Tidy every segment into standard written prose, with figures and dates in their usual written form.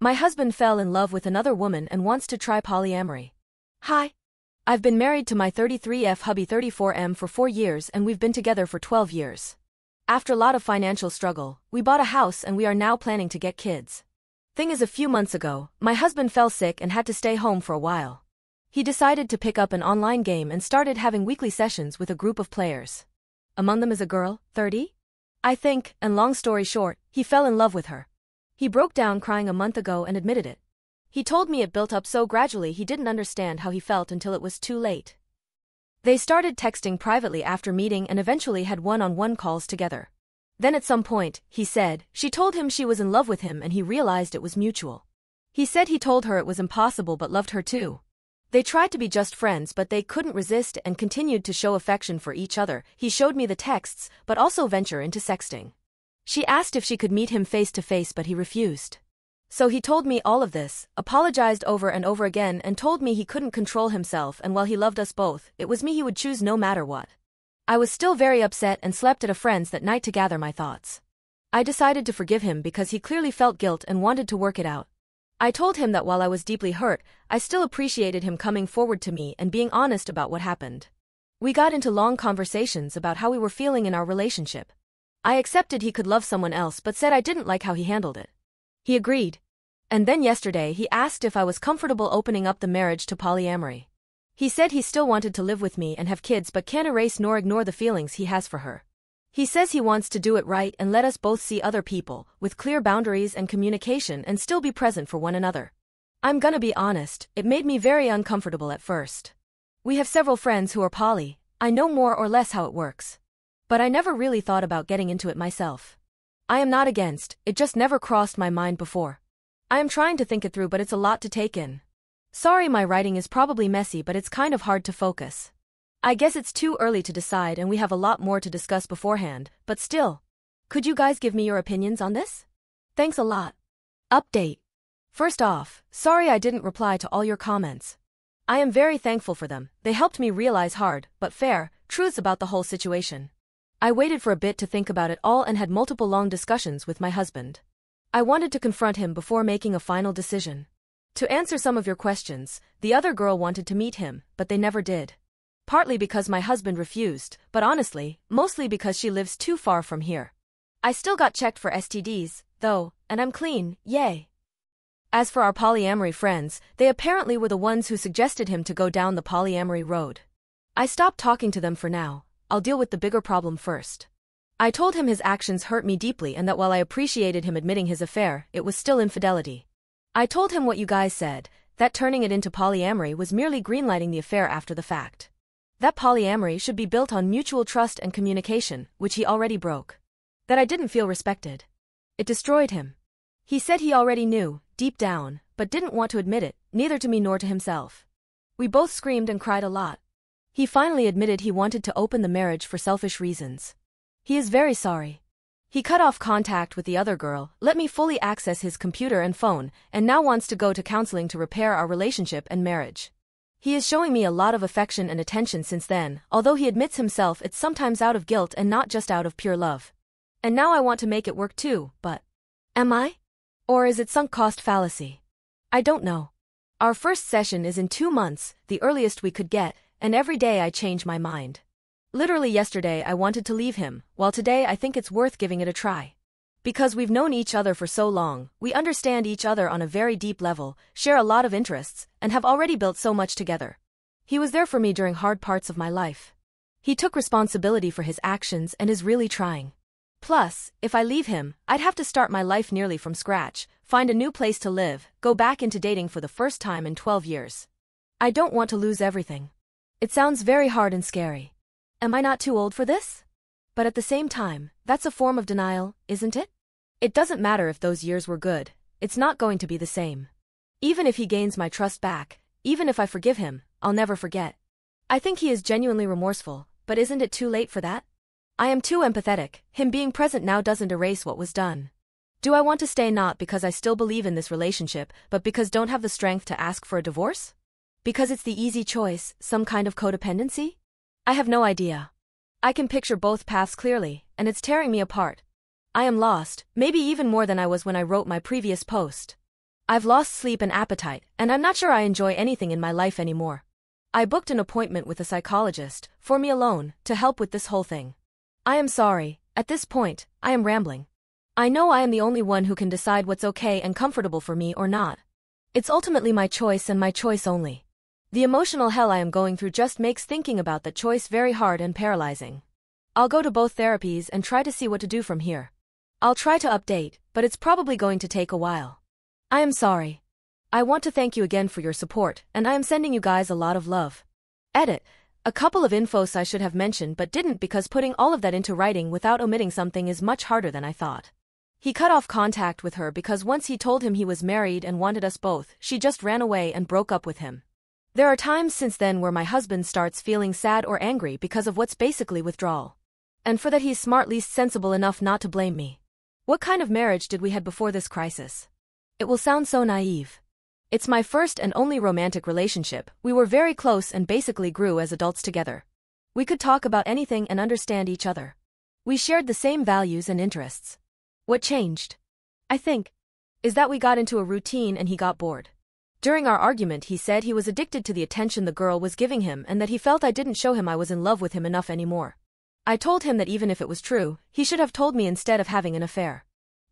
My husband fell in love with another woman and wants to try polyamory. Hi. I've been married to my 33F hubby 34M for 4 years and we've been together for 12 years. After a lot of financial struggle, we bought a house and we are now planning to get kids. Thing is, a few months ago, my husband fell sick and had to stay home for a while. He decided to pick up an online game and started having weekly sessions with a group of players. Among them is a girl, 30? I think, and long story short, he fell in love with her. He broke down crying a month ago and admitted it. He told me it built up so gradually he didn't understand how he felt until it was too late. They started texting privately after meeting and eventually had one-on-one calls together. Then at some point, he said, she told him she was in love with him and he realized it was mutual. He said he told her it was impossible but loved her too. They tried to be just friends but they couldn't resist and continued to show affection for each other. He showed me the texts, but also venture into sexting. She asked if she could meet him face to face but he refused. So he told me all of this, apologized over and over again and told me he couldn't control himself and while he loved us both, it was me he would choose no matter what. I was still very upset and slept at a friend's that night to gather my thoughts. I decided to forgive him because he clearly felt guilt and wanted to work it out. I told him that while I was deeply hurt, I still appreciated him coming forward to me and being honest about what happened. We got into long conversations about how we were feeling in our relationship. I accepted he could love someone else but said I didn't like how he handled it. He agreed. And then yesterday he asked if I was comfortable opening up the marriage to polyamory. He said he still wanted to live with me and have kids but can't erase nor ignore the feelings he has for her. He says he wants to do it right and let us both see other people, with clear boundaries and communication and still be present for one another. I'm gonna be honest, it made me very uncomfortable at first. We have several friends who are poly, I know more or less how it works. But I never really thought about getting into it myself. I am not against, it just never crossed my mind before. I am trying to think it through but it's a lot to take in. Sorry my writing is probably messy but it's kind of hard to focus. I guess it's too early to decide and we have a lot more to discuss beforehand, but still. Could you guys give me your opinions on this? Thanks a lot. Update. First off, sorry I didn't reply to all your comments. I am very thankful for them, they helped me realize hard, but fair, truths about the whole situation. I waited for a bit to think about it all and had multiple long discussions with my husband. I wanted to confront him before making a final decision. To answer some of your questions, the other girl wanted to meet him, but they never did. Partly because my husband refused, but honestly, mostly because she lives too far from here. I still got checked for STDs, though, and I'm clean, yay. As for our polyamory friends, they apparently were the ones who suggested him to go down the polyamory road. I stopped talking to them for now, I'll deal with the bigger problem first. I told him his actions hurt me deeply and that while I appreciated him admitting his affair, it was still infidelity. I told him what you guys said, that turning it into polyamory was merely greenlighting the affair after the fact. That polyamory should be built on mutual trust and communication, which he already broke. That I didn't feel respected. It destroyed him. He said he already knew, deep down, but didn't want to admit it, neither to me nor to himself. We both screamed and cried a lot. He finally admitted he wanted to open the marriage for selfish reasons. He is very sorry. He cut off contact with the other girl, let me fully access his computer and phone, and now wants to go to counseling to repair our relationship and marriage. He is showing me a lot of affection and attention since then, although he admits himself it's sometimes out of guilt and not just out of pure love. And now I want to make it work too, but... Am I? Or is it sunk cost fallacy? I don't know. Our first session is in 2 months, the earliest we could get, and every day I change my mind. Literally yesterday I wanted to leave him, while today I think it's worth giving it a try. Because we've known each other for so long, we understand each other on a very deep level, share a lot of interests, and have already built so much together. He was there for me during hard parts of my life. He took responsibility for his actions and is really trying. Plus, if I leave him, I'd have to start my life nearly from scratch, find a new place to live, go back into dating for the first time in 12 years. I don't want to lose everything. It sounds very hard and scary. Am I not too old for this? But at the same time, that's a form of denial, isn't it? It doesn't matter if those years were good, it's not going to be the same. Even if he gains my trust back, even if I forgive him, I'll never forget. I think he is genuinely remorseful, but isn't it too late for that? I am too empathetic, him being present now doesn't erase what was done. Do I want to stay not because I still believe in this relationship, but because don't have the strength to ask for a divorce? Because it's the easy choice, some kind of codependency? I have no idea. I can picture both paths clearly, and it's tearing me apart. I am lost, maybe even more than I was when I wrote my previous post. I've lost sleep and appetite, and I'm not sure I enjoy anything in my life anymore. I booked an appointment with a psychologist, for me alone, to help with this whole thing. I am sorry, at this point, I am rambling. I know I am the only one who can decide what's okay and comfortable for me or not. It's ultimately my choice and my choice only. The emotional hell I am going through just makes thinking about that choice very hard and paralyzing. I'll go to both therapies and try to see what to do from here. I'll try to update, but it's probably going to take a while. I am sorry. I want to thank you again for your support, and I am sending you guys a lot of love. Edit. A couple of infos I should have mentioned but didn't because putting all of that into writing without omitting something is much harder than I thought. He cut off contact with her because once he told him he was married and wanted us both, she just ran away and broke up with him. There are times since then where my husband starts feeling sad or angry because of what's basically withdrawal. And for that he's smart, least sensible enough not to blame me. What kind of marriage did we had before this crisis? It will sound so naive. It's my first and only romantic relationship. We were very close and basically grew as adults together. We could talk about anything and understand each other. We shared the same values and interests. What changed, I think, is that we got into a routine and he got bored. During our argument he said he was addicted to the attention the girl was giving him and that he felt I didn't show him I was in love with him enough anymore. I told him that even if it was true, he should have told me instead of having an affair.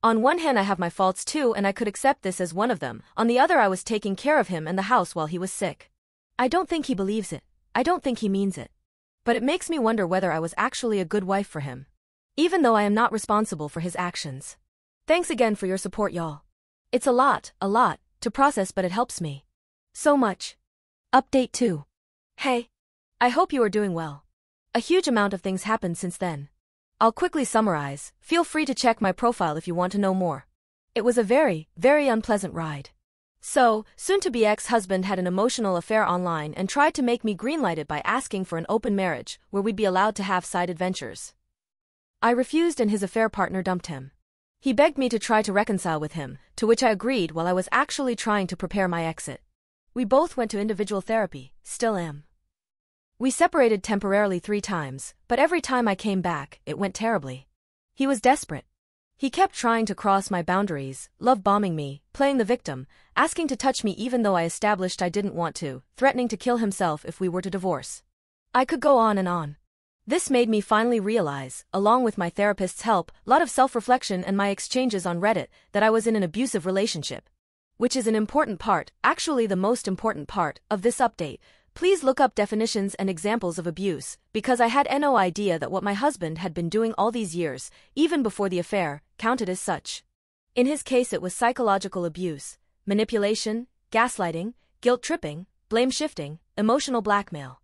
On one hand I have my faults too and I could accept this as one of them, on the other I was taking care of him and the house while he was sick. I don't think he believes it, I don't think he means it. But it makes me wonder whether I was actually a good wife for him. Even though I am not responsible for his actions. Thanks again for your support, y'all. It's a lot, to process, but it helps me so much. Update 2. Hey. I hope you are doing well. A huge amount of things happened since then. I'll quickly summarize. Feel free to check my profile if you want to know more. It was a very, very unpleasant ride. So, soon-to-be ex-husband had an emotional affair online and tried to make me greenlight it by asking for an open marriage, where we'd be allowed to have side adventures. I refused and his affair partner dumped him. He begged me to try to reconcile with him, to which I agreed while I was actually trying to prepare my exit. We both went to individual therapy, still am. We separated temporarily 3 times, but every time I came back, it went terribly. He was desperate. He kept trying to cross my boundaries, love-bombing me, playing the victim, asking to touch me even though I established I didn't want to, threatening to kill himself if we were to divorce. I could go on and on. This made me finally realize, along with my therapist's help, a lot of self-reflection and my exchanges on Reddit, that I was in an abusive relationship. Which is an important part, actually the most important part, of this update. Please look up definitions and examples of abuse, because I had no idea that what my husband had been doing all these years, even before the affair, counted as such. In his case it was psychological abuse, manipulation, gaslighting, guilt-tripping, blame-shifting, emotional blackmail.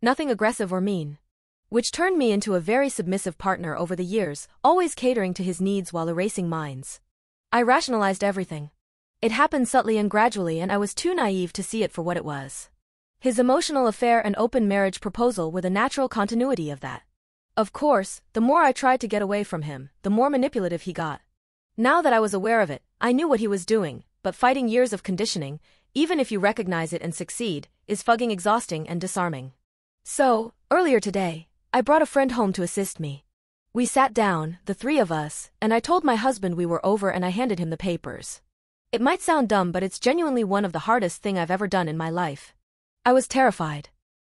Nothing aggressive or mean. Which turned me into a very submissive partner over the years, always catering to his needs while erasing mine. I rationalized everything. It happened subtly and gradually and I was too naive to see it for what it was. His emotional affair and open marriage proposal were the natural continuity of that. Of course, the more I tried to get away from him, the more manipulative he got. Now that I was aware of it, I knew what he was doing, but fighting years of conditioning, even if you recognize it and succeed, is fucking exhausting and disarming. So, earlier today, I brought a friend home to assist me. We sat down, the 3 of us, and I told my husband we were over and I handed him the papers. It might sound dumb but it's genuinely one of the hardest thing I've ever done in my life. I was terrified.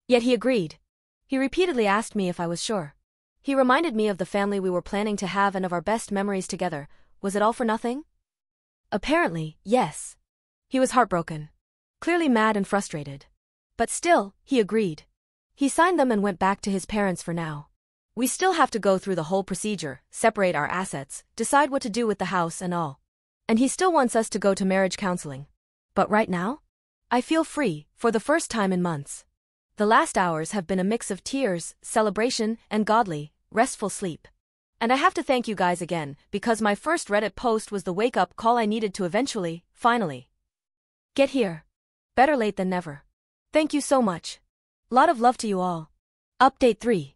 Yet he agreed. He repeatedly asked me if I was sure. He reminded me of the family we were planning to have and of our best memories together. Was it all for nothing? Apparently, yes. He was heartbroken. Clearly mad and frustrated. But still, he agreed. He signed them and went back to his parents for now. We still have to go through the whole procedure, separate our assets, decide what to do with the house and all. And he still wants us to go to marriage counseling. But right now? I feel free, for the first time in months. The last hours have been a mix of tears, celebration, and godly, restful sleep. And I have to thank you guys again, because my first Reddit post was the wake-up call I needed to eventually, finally, get here. Better late than never. Thank you so much. Lot of love to you all. Update 3.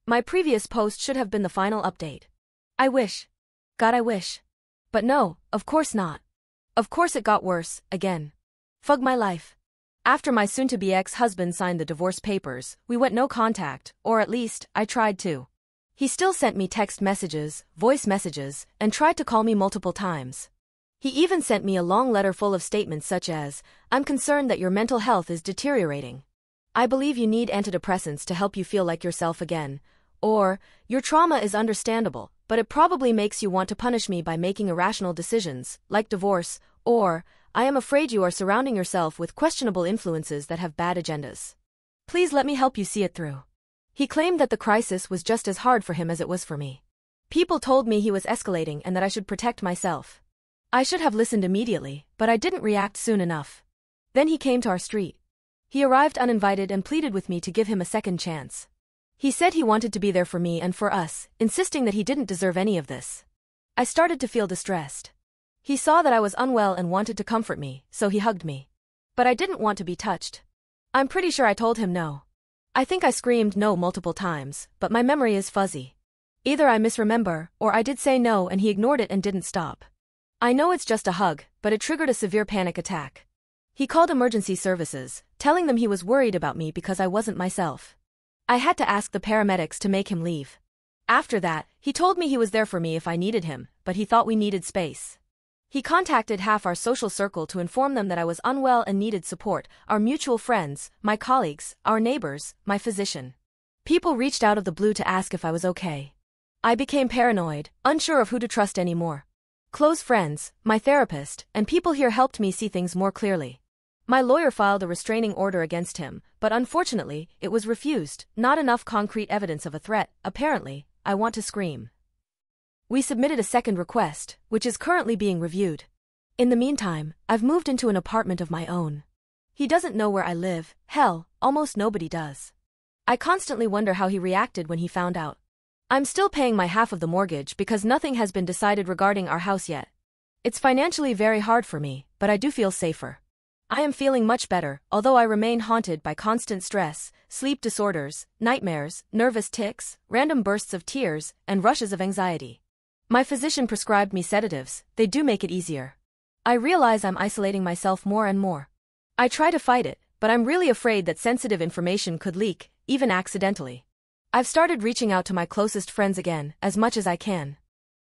My previous post should have been the final update. I wish. God, I wish. But no, of course not. Of course it got worse, again. Fug my life. After my soon-to-be ex-husband signed the divorce papers, we went no contact, or at least, I tried to. He still sent me text messages, voice messages, and tried to call me multiple times. He even sent me a long letter full of statements such as, "I'm concerned that your mental health is deteriorating. I believe you need antidepressants to help you feel like yourself again," or, "Your trauma is understandable, but it probably makes you want to punish me by making irrational decisions, like divorce," or, "I am afraid you are surrounding yourself with questionable influences that have bad agendas. Please let me help you see it through." He claimed that the crisis was just as hard for him as it was for me. People told me he was escalating and that I should protect myself. I should have listened immediately, but I didn't react soon enough. Then he came to our street. He arrived uninvited and pleaded with me to give him a second chance. He said he wanted to be there for me and for us, insisting that he didn't deserve any of this. I started to feel distressed. He saw that I was unwell and wanted to comfort me, so he hugged me. But I didn't want to be touched. I'm pretty sure I told him no. I think I screamed no multiple times, but my memory is fuzzy. Either I misremember, or I did say no and he ignored it and didn't stop. I know it's just a hug, but it triggered a severe panic attack. He called emergency services, telling them he was worried about me because I wasn't myself. I had to ask the paramedics to make him leave. After that, he told me he was there for me if I needed him, but he thought we needed space. He contacted half our social circle to inform them that I was unwell and needed support, our mutual friends, my colleagues, our neighbors, my physician. People reached out of the blue to ask if I was okay. I became paranoid, unsure of who to trust anymore. Close friends, my therapist, and people here helped me see things more clearly. My lawyer filed a restraining order against him, but unfortunately, it was refused. Not enough concrete evidence of a threat, apparently. I want to scream. We submitted a second request, which is currently being reviewed. In the meantime, I've moved into an apartment of my own. He doesn't know where I live. Hell, almost nobody does. I constantly wonder how he reacted when he found out. I'm still paying my half of the mortgage because nothing has been decided regarding our house yet. It's financially very hard for me, but I do feel safer. I am feeling much better, although I remain haunted by constant stress, sleep disorders, nightmares, nervous tics, random bursts of tears, and rushes of anxiety. My physician prescribed me sedatives. They do make it easier. I realize I'm isolating myself more and more. I try to fight it, but I'm really afraid that sensitive information could leak, even accidentally. I've started reaching out to my closest friends again, as much as I can.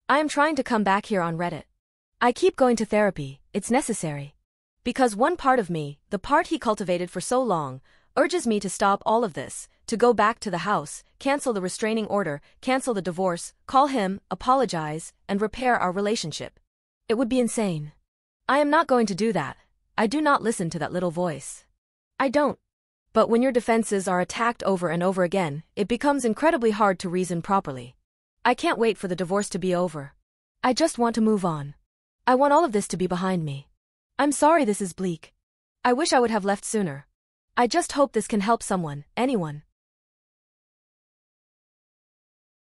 I am trying to come back here on Reddit. I keep going to therapy, it's necessary. Because one part of me, the part he cultivated for so long, urges me to stop all of this, to go back to the house, cancel the restraining order, cancel the divorce, call him, apologize, and repair our relationship. It would be insane. I am not going to do that. I do not listen to that little voice. I don't. But when your defenses are attacked over and over again, it becomes incredibly hard to reason properly. I can't wait for the divorce to be over. I just want to move on. I want all of this to be behind me. I'm sorry this is bleak. I wish I would have left sooner. I just hope this can help someone, anyone.